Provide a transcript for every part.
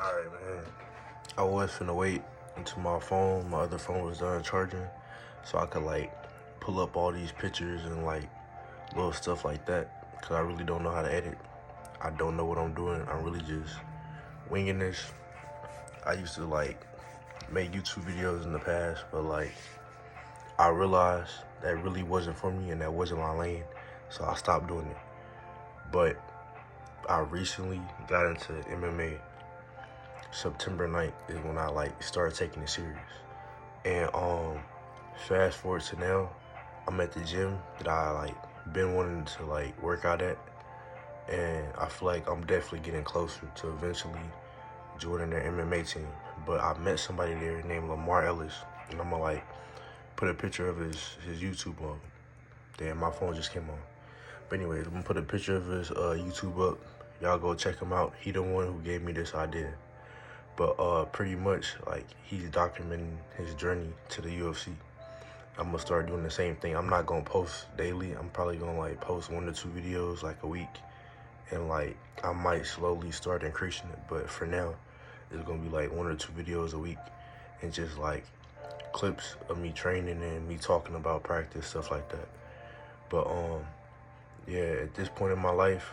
Alright, man. I was finna wait until my other phone was done charging, so I could like pull up all these pictures and like little stuff like that. Cause I really don't know how to edit. I don't know what I'm doing. I'm really just winging this. I used to like make YouTube videos in the past, but like I realized that really wasn't for me and that wasn't my lane, so I stopped doing it. But I recently got into MMA. September 9th is when I like started taking it serious. And fast forward to now, I'm at the gym that I like been wanting to like work out at, and I feel like I'm definitely getting closer to eventually joining their MMA team. But I met somebody there named Lamar Ellis, and I'm gonna like put a picture of his YouTube on. Damn, my phone just came on. But anyways, I'm gonna put a picture of his YouTube up. Y'all go check him out. He the one who gave me this idea. But pretty much like he's documenting his journey to the UFC. I'm gonna start doing the same thing. I'm not gonna post daily. I'm probably gonna like post 1 to 2 videos like a week, and like I might slowly start increasing it. But for now, it's gonna be like 1 or 2 videos a week, and just like clips of me training and me talking about practice, stuff like that. But yeah, at this point in my life,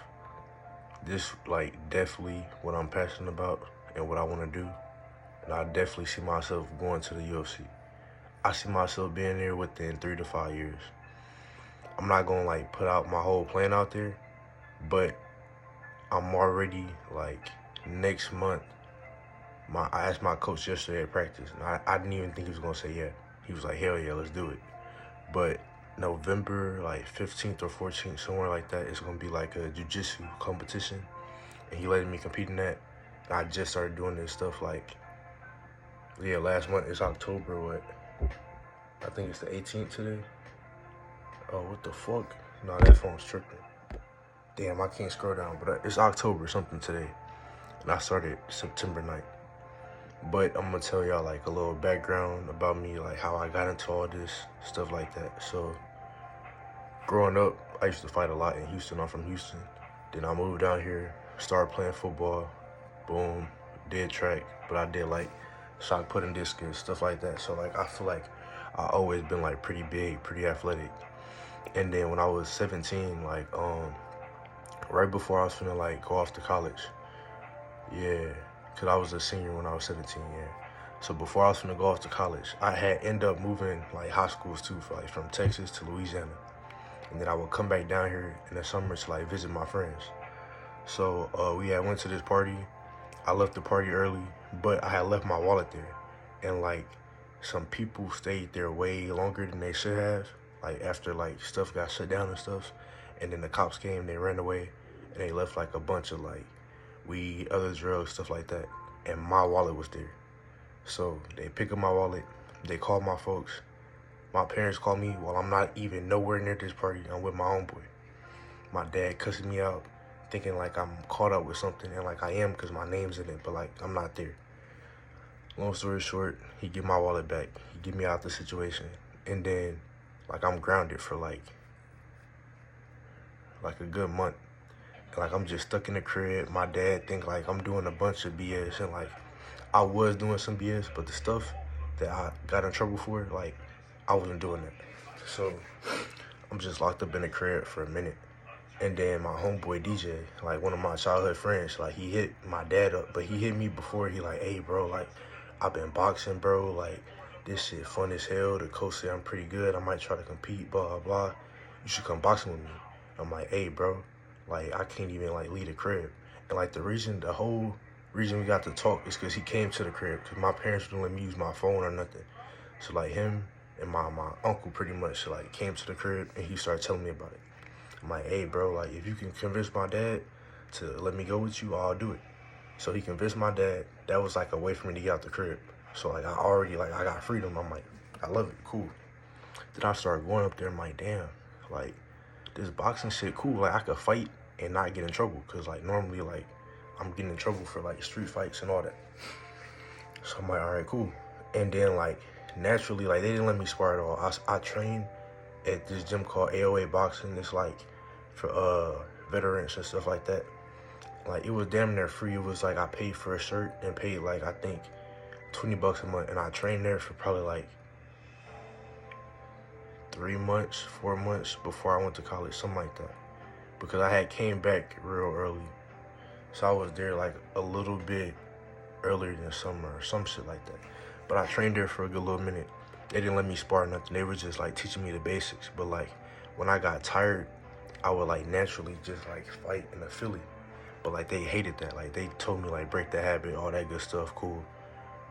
this like definitely what I'm passionate about and what I want to do. And I definitely see myself going to the UFC. I see myself being there within 3 to 5 years. I'm not gonna like put out my whole plan out there, but I'm already like next month. I asked my coach yesterday at practice, and I didn't even think he was gonna say yeah. He was like, hell yeah, let's do it. But November like 15th or 14th, somewhere like that, it's gonna be like a jiu-jitsu competition, and he letting me compete in that. And I just started doing this stuff like, yeah, last month. It's October, what? I think it's the 18th today. Oh, what the fuck? No, that phone's tripping. Damn, I can't scroll down, but it's October something today. And I started September 9th. But I'm gonna tell y'all like a little background about me, like how I got into all this, stuff like that. So, growing up, I used to fight a lot in Houston. I'm from Houston. Then I moved down here, started playing football. Boom, did track, but I did like shot put and discus, stuff like that. So like I feel like I always been like pretty big, pretty athletic. And then when I was 17, like right before I was finna like go off to college, yeah, cause I was a senior when I was 17, yeah. So before I was finna go off to college, I had end up moving like high schools too, for, like from Texas to Louisiana. And then I would come back down here in the summer to like visit my friends. So we had went to this party. I left the party early, but I had left my wallet there. And like some people stayed there way longer than they should have. Like after like stuff got shut down and stuff. And then the cops came, they ran away, and they left like a bunch of like weed, other drugs, stuff like that. And my wallet was there. So they pick up my wallet, they call my folks. My parents call me while I'm not even nowhere near this party. I'm with my homeboy. My dad cussing me out, thinking like I'm caught up with something, and like I am because my name's in it, but like I'm not there. Long story short, he get my wallet back. He get me out the situation, and then like I'm grounded for like a good month. And, like I'm just stuck in the crib. My dad think like I'm doing a bunch of BS, and like I was doing some BS, but the stuff that I got in trouble for, like I wasn't doing that. So I'm just locked up in the crib for a minute. And then my homeboy DJ, like one of my childhood friends, like he hit my dad up, but he hit me before. He like, hey bro, like I've been boxing, bro, like this shit fun as hell. The coach said I'm pretty good. I might try to compete, blah, blah, blah. You should come boxing with me. I'm like, hey bro, like I can't even like leave the crib. And like the whole reason we got to talk is because he came to the crib, because my parents wouldn't let me use my phone or nothing. So like him and my uncle pretty much like came to the crib, and he started telling me about it. I'm like, hey bro, like if you can convince my dad to let me go with you, I'll do it. So he convinced my dad. That was like a way for me to get out the crib. So like I already like I got freedom. I'm like, I love it, cool. Then I started going up there. I'm like, damn, like this boxing shit cool. Like I could fight and not get in trouble, cause like normally like I'm getting in trouble for like street fights and all that. So I'm like, all right, cool. And then like naturally, like they didn't let me spar at all. I trained at this gym called AOA Boxing. It's like for veterans and stuff like that. Like, it was damn near free. It was like I paid for a shirt and paid like, I think, $20 a month, and I trained there for probably like 3 months, 4 months before I went to college, something like that. Because I had came back real early, so I was there like a little bit earlier than summer or some shit like that. But I trained there for a good little minute. They didn't let me spar nothing. They were just like teaching me the basics. But like when I got tired, I would like naturally just like fight in the Philly. But like they hated that. Like they told me like break the habit, all that good stuff, cool.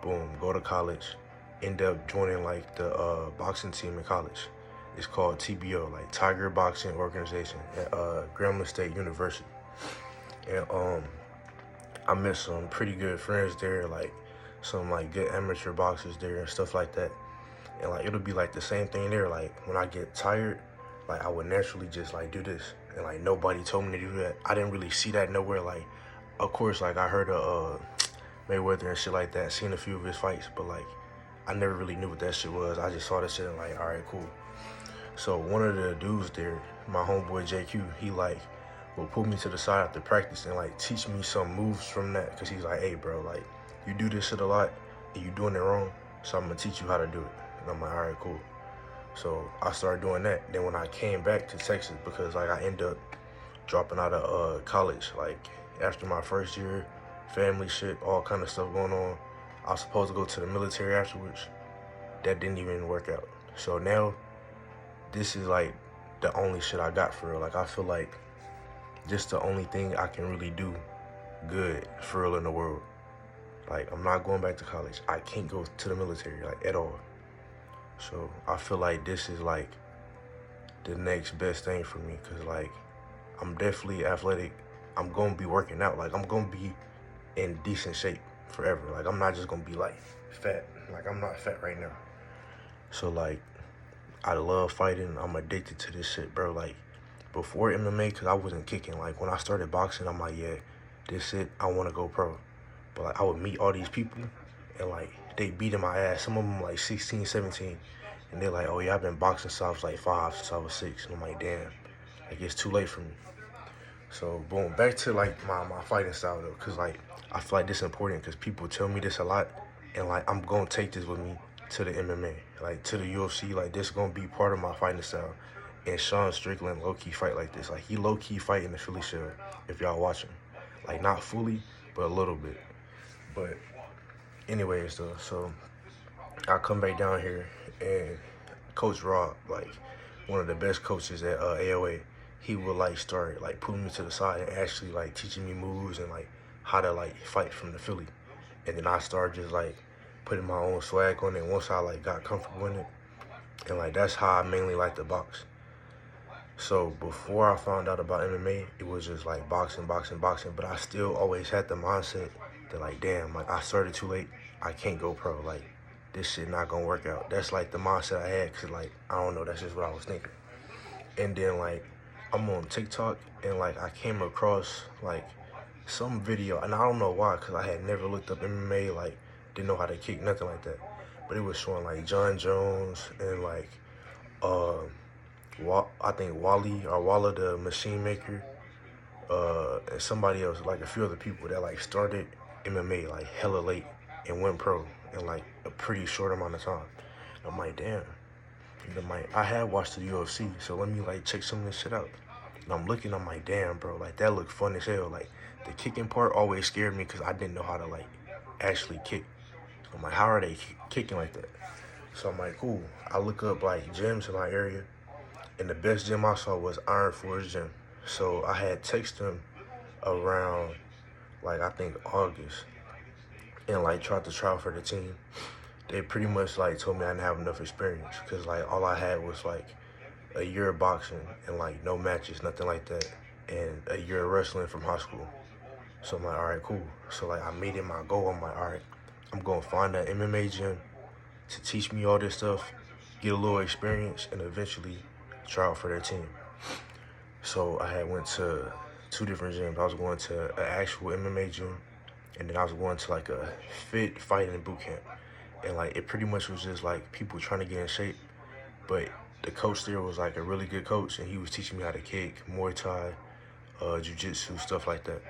Boom, go to college. End up joining like the boxing team in college. It's called TBO, like Tiger Boxing Organization at Grambling State University. And I met some pretty good friends there, like some like good amateur boxers there and stuff like that. And like it'll be like the same thing there. Like when I get tired, like I would naturally just like do this. And like nobody told me to do that. I didn't really see that nowhere. Like, of course, like I heard of Mayweather and shit like that, seen a few of his fights, but like I never really knew what that shit was. I just saw that shit and like, all right, cool. So one of the dudes there, my homeboy JQ, he like will pull me to the side after practice and like teach me some moves from that. Cause he's like, hey bro, like you do this shit a lot and you doing it wrong. So I'm gonna teach you how to do it. And I'm like, all right, cool. So I started doing that. Then when I came back to Texas, because like I ended up dropping out of college, like after my first year, family shit, all kind of stuff going on. I was supposed to go to the military afterwards. That didn't even work out. So now this is like the only shit I got for real. Like I feel like this the only thing I can really do good for real in the world. Like I'm not going back to college. I can't go to the military like at all. So I feel like this is like the next best thing for me, cause like I'm definitely athletic. I'm gonna be working out. Like I'm gonna be in decent shape forever. Like I'm not just gonna be like fat. Like I'm not fat right now. So like I love fighting. I'm addicted to this shit, bro. Like before MMA, cause I wasn't kicking. Like when I started boxing, I'm like, yeah, this it. I want to go pro. But like I would meet all these people, and like they beating my ass. Some of them like 16, 17, and they're like, oh yeah, I've been boxing since I was like 5, since I was 6. And I'm like, damn, like it's too late for me. So boom, back to like my fighting style though, cause like I feel like this is important, cause people tell me this a lot, and like I'm gonna take this with me to the MMA, like to the UFC. Like this gonna be part of my fighting style. And Sean Strickland low key fight like this. Like he low key fight in the Philly show. If y'all watching, like not fully, but a little bit. But anyways though, so I come back down here and Coach Rob, like one of the best coaches at AOA, he would like start like pulling me to the side and actually like teaching me moves and like how to like fight from the Philly. And then I started just like putting my own swag on it once I like got comfortable in it. And like that's how I mainly like to box. So before I found out about MMA, it was just like boxing, boxing, boxing. But I still always had the mindset that like, damn, like I started too late. I can't go pro. Like this shit not gonna work out. That's like the mindset I had, cause like, I don't know, that's just what I was thinking. And then like, I'm on TikTok and like I came across like some video, and I don't know why, cause I had never looked up MMA, like didn't know how to kick, nothing like that. But it was showing like John Jones and like, I think Walla the Machine Maker, and somebody else, like a few other people that like started MMA like hella late and went pro in like a pretty short amount of time. And I'm like, damn. And I'm like, I had watched the UFC, so let me like check some of this shit out. And I'm looking, I'm like, damn, bro, like that looked fun as hell. Like the kicking part always scared me because I didn't know how to like actually kick. So I'm like, how are they kicking like that? So I'm like, cool. I look up like gyms in my area, and the best gym I saw was Iron Force Gym. So I had texted them around like I think August and like tried to try for the team. They pretty much like told me I didn't have enough experience, because like all I had was like a year of boxing and like no matches, nothing like that, and a year of wrestling from high school. So I'm like, all right, cool. So like I made it my goal. I'm like, all right, I'm gonna find that MMA gym to teach me all this stuff, get a little experience, and eventually try out for their team. So I had went to 2 different gyms. I was going to an actual MMA gym, and then I was going to like a fit fighting boot camp. And like it pretty much was just like people trying to get in shape, but the coach there was like a really good coach, and he was teaching me how to kick, Muay Thai, jiu-jitsu, stuff like that.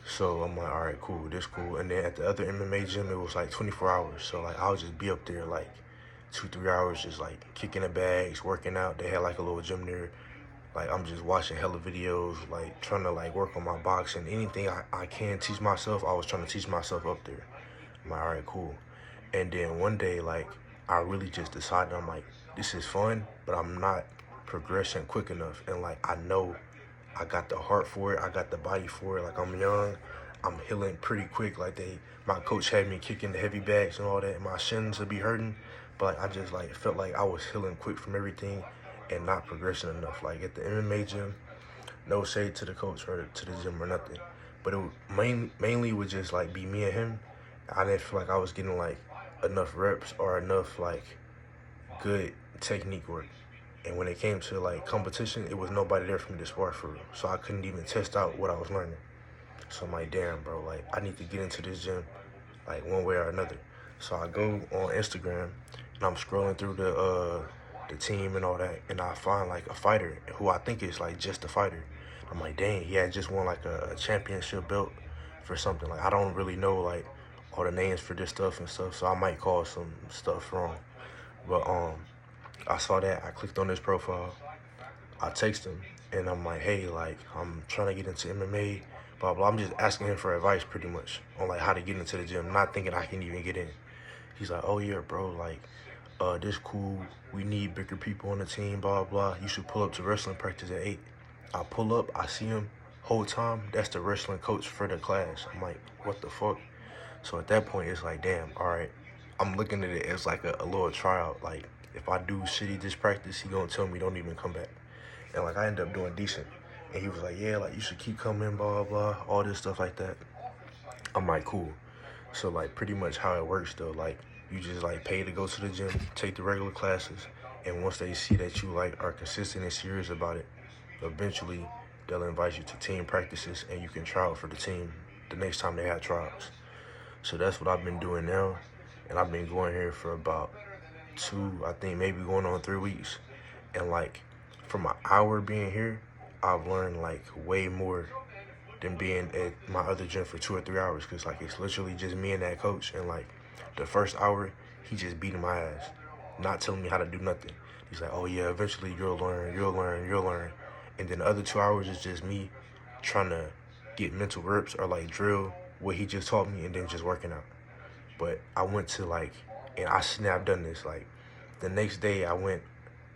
So I'm like, all right, cool, this cool. And then at the other MMA gym, it was like 24 hours. So like I'll just be up there like 2-3 hours, just like kicking the bags, working out. They had like a little gym there. Like I'm just watching hella videos, like trying to like work on my boxing. Anything I can teach myself, I was trying to teach myself up there. I'm like, all right, cool. And then one day, like, I really just decided, I'm like, this is fun, but I'm not progressing quick enough. And like, I know I got the heart for it, I got the body for it. Like, I'm young, I'm healing pretty quick. Like, my coach had me kicking the heavy bags and all that, and my shins would be hurting. But I just like felt like I was healing quick from everything and not progressing enough. Like at the MMA gym, no shade to the coach or to the gym or nothing, but it mainly would just like be me and him. I didn't feel like I was getting like enough reps or enough like good technique work. And when it came to like competition, it was nobody there for me to spar for real. So I couldn't even test out what I was learning. So I'm like, damn, bro, like I need to get into this gym like one way or another. So I go on Instagram and I'm scrolling through the team and all that, and I find like a fighter who I think is like just a fighter. I'm like, dang, he had just won like a championship belt for something. Like I don't really know like all the names for this stuff and stuff, so I might call some stuff wrong. But I saw that, I clicked on his profile, I text him, and I'm like, hey, like, I'm trying to get into MMA, blah, blah. I'm just asking him for advice pretty much on, like, how to get into the gym, not thinking I can even get in. He's like, oh, yeah, bro, like, this cool. We need bigger people on the team, blah, blah. You should pull up to wrestling practice at 8. I pull up, I see him, whole time, that's the wrestling coach for the class. I'm like, what the fuck? So at that point, it's like, damn, all right. I'm looking at it as like a little tryout. Like, if I do shitty this practice, he gonna tell me don't even come back. And like I ended up doing decent. And he was like, yeah, like you should keep coming, blah, blah, all this stuff like that. I'm like, cool. So like pretty much how it works though, like you just like pay to go to the gym, take the regular classes, and once they see that you like are consistent and serious about it, eventually they'll invite you to team practices and you can try out for the team the next time they have trials. So that's what I've been doing now. And I've been going here for about 2, I think maybe going on 3 weeks. And like from an hour being here, I've learned like way more than being at my other gym for 2 or 3 hours. Cause like it's literally just me and that coach. And like the first hour, he just beating my ass, not telling me how to do nothing. He's like, oh yeah, eventually you'll learn, you'll learn, you'll learn. And then the other 2 hours is just me trying to get mental reps or like drill what he just taught me and then just working out. But I went to like, and I shouldn't have done this. Like the next day I went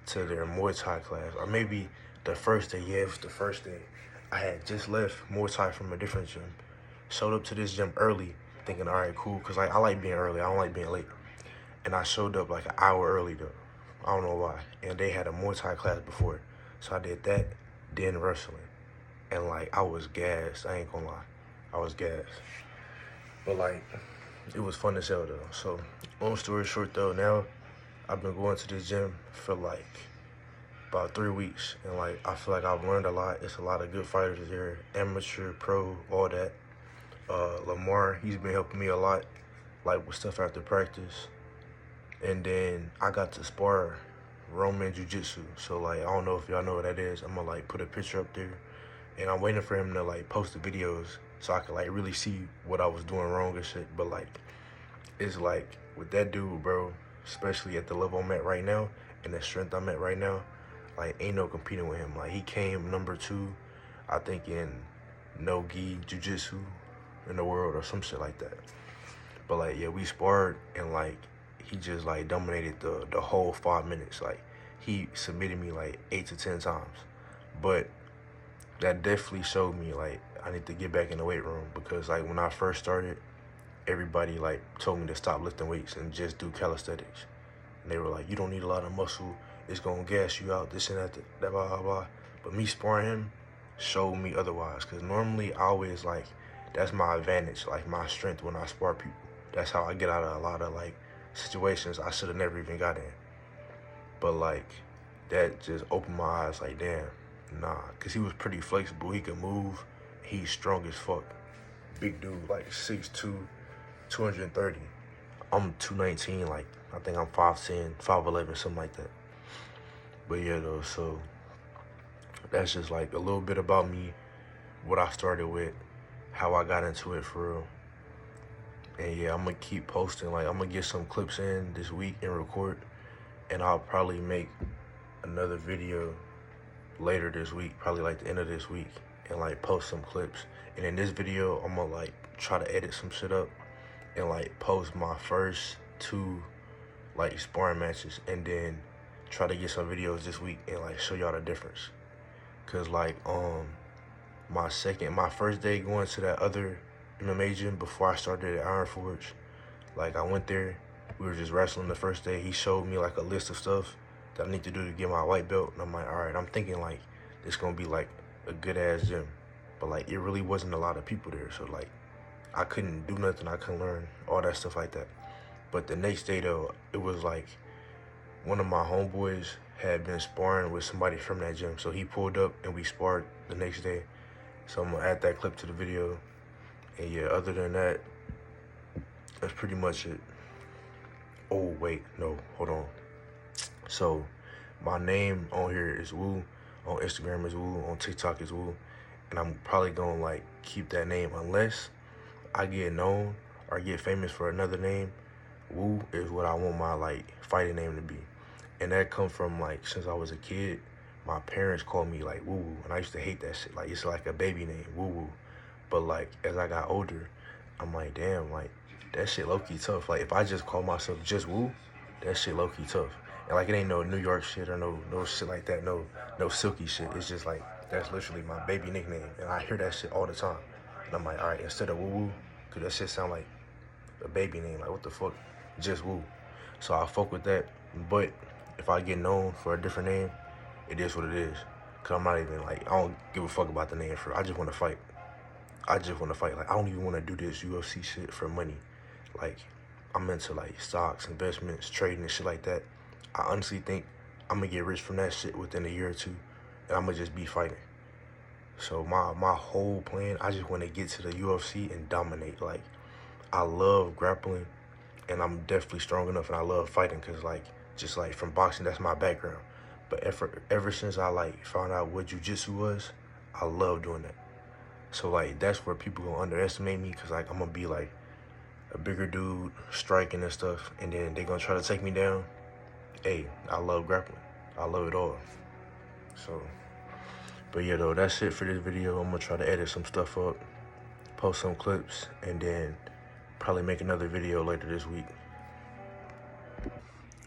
to their Muay Thai class, or maybe the first day. Yeah, it was the first day. I had just left Muay Thai from a different gym. Showed up to this gym early, thinking, all right, cool, because like, I like being early. I don't like being late. And I showed up like an hour early, though. I don't know why. And they had a Muay Thai class before. So I did that, then wrestling. And like, I was gassed. I ain't gonna lie. I was gassed. But like, it was fun as hell, though. So, long story short, though, now I've been going to this gym for like about 3 weeks, and like I feel like I've learned a lot. It's a lot of good fighters here, amateur, pro, all that. Lamar, he's been helping me a lot, like with stuff after practice. And then I got to spar Roman Jiu-Jitsu. So like I don't know if y'all know what that is. I'm gonna like put a picture up there, and I'm waiting for him to like post the videos so I can like really see what I was doing wrong and shit. But like it's like with that dude, bro, especially at the level I'm at right now and the strength I'm at right now, like ain't no competing with him. Like he came number 2, I think, in no-gi jiu-jitsu in the world or some shit like that. But like yeah, we sparred and like he just like dominated the whole 5 minutes. Like he submitted me like 8 to 10 times. But that definitely showed me like I need to get back in the weight room, because like when I first started, everybody like told me to stop lifting weights and just do calisthenics. And they were like, you don't need a lot of muscle, it's gonna gas you out, this and that, blah, blah, blah. But me sparring him showed me otherwise, because normally I always like, that's my advantage, like my strength when I spar people. That's how I get out of a lot of like situations I should have never even got in. But like, that just opened my eyes like, damn, nah, because he was pretty flexible, he could move, he's strong as fuck. Big dude, like 6'2", 230. I'm 219, like, I think I'm 5'10", 5'11", something like that. But yeah, though, so that's just like a little bit about me, what I started with, how I got into it for real. And yeah, I'm gonna keep posting. Like, I'm gonna get some clips in this week and record, and I'll probably make another video later this week, probably like the end of this week, and like post some clips. And in this video, I'm gonna like try to edit some shit up and like post my first 2 like sparring matches, and then try to get some videos this week and like show y'all the difference. Cause like my first day going to that other MMA gym before I started at Iron Forge, like I went there, we were just wrestling the first day. He showed me like a list of stuff that I need to do to get my white belt, and I'm like, all right, I'm thinking like it's gonna be like a good ass gym, but like it really wasn't a lot of people there, so like I couldn't do nothing, I couldn't learn all that stuff like that. But the next day though, it was like one of my homeboys had been sparring with somebody from that gym, so he pulled up and we sparred the next day. So I'm gonna add that clip to the video. And yeah, other than that, that's pretty much it. Oh wait, no, hold on. So my name on here is Woo, on Instagram is Woo, on TikTok is Woo, and I'm probably gonna like keep that name unless I get known or get famous for another name. Woo is what I want my like fighting name to be. And that come from like since I was a kid, my parents called me like Woo Woo, and I used to hate that shit. Like it's like a baby name, Woo Woo. But like as I got older, I'm like, damn, like that shit low-key tough. Like if I just call myself just Woo, that shit low-key tough. And like it ain't no New York shit or no shit like that, no silky shit. It's just like that's literally my baby nickname. And I hear that shit all the time. And I'm like, all right, instead of Woo Woo, cause that shit sound like a baby name. Like what the fuck? Just Woo. So I fuck with that. But if I get known for a different name, it is what it is. Cause I'm not even like, I don't give a fuck about the name for, I just wanna fight. I just wanna fight. Like I don't even wanna do this UFC shit for money. Like I'm into like stocks, investments, trading and shit like that. I honestly think I'm gonna get rich from that shit within a year or two, and I'm gonna just be fighting. So my whole plan, I just wanna get to the UFC and dominate. Like I love grappling, and I'm definitely strong enough, and I love fighting, cause like just like from boxing, that's my background. But ever since I like found out what jiu-jitsu was, I love doing that. So like that's where people gonna underestimate me, cause like I'm gonna be like a bigger dude striking and stuff, and then they gonna try to take me down. Hey, I love grappling. I love it all. So, but yeah though, that's it for this video. I'm gonna try to edit some stuff up, post some clips, and then probably make another video later this week.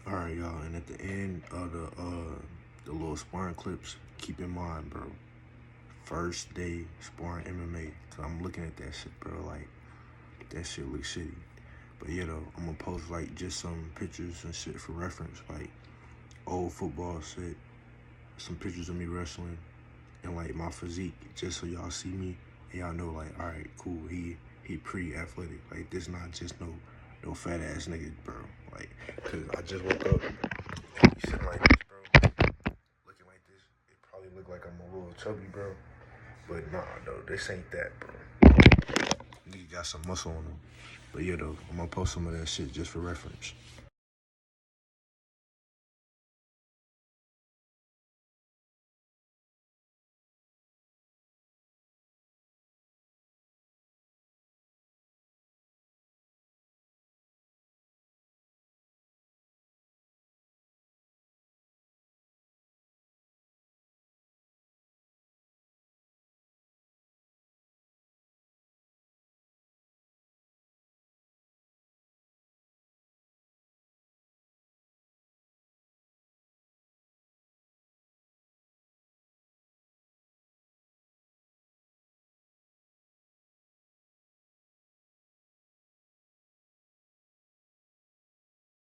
All right, y'all, and at the end of the little sparring clips, keep in mind, bro, first day sparring MMA, cause I'm looking at that shit, bro, like, that shit looks shitty. But yeah, though, I'm gonna post, like, just some pictures and shit for reference, like, old football shit, some pictures of me wrestling, and, like, my physique, just so y'all see me, and y'all know, like, all right, cool, he pretty athletic. Like, this not just no fat-ass nigga, bro. Like, cause I just woke up, and he's sitting like this, bro, looking like this. It probably look like I'm a little chubby, bro. But nah, though, this ain't that, bro. Nigga got some muscle on him. But yeah, though, I'm gonna post some of that shit just for reference.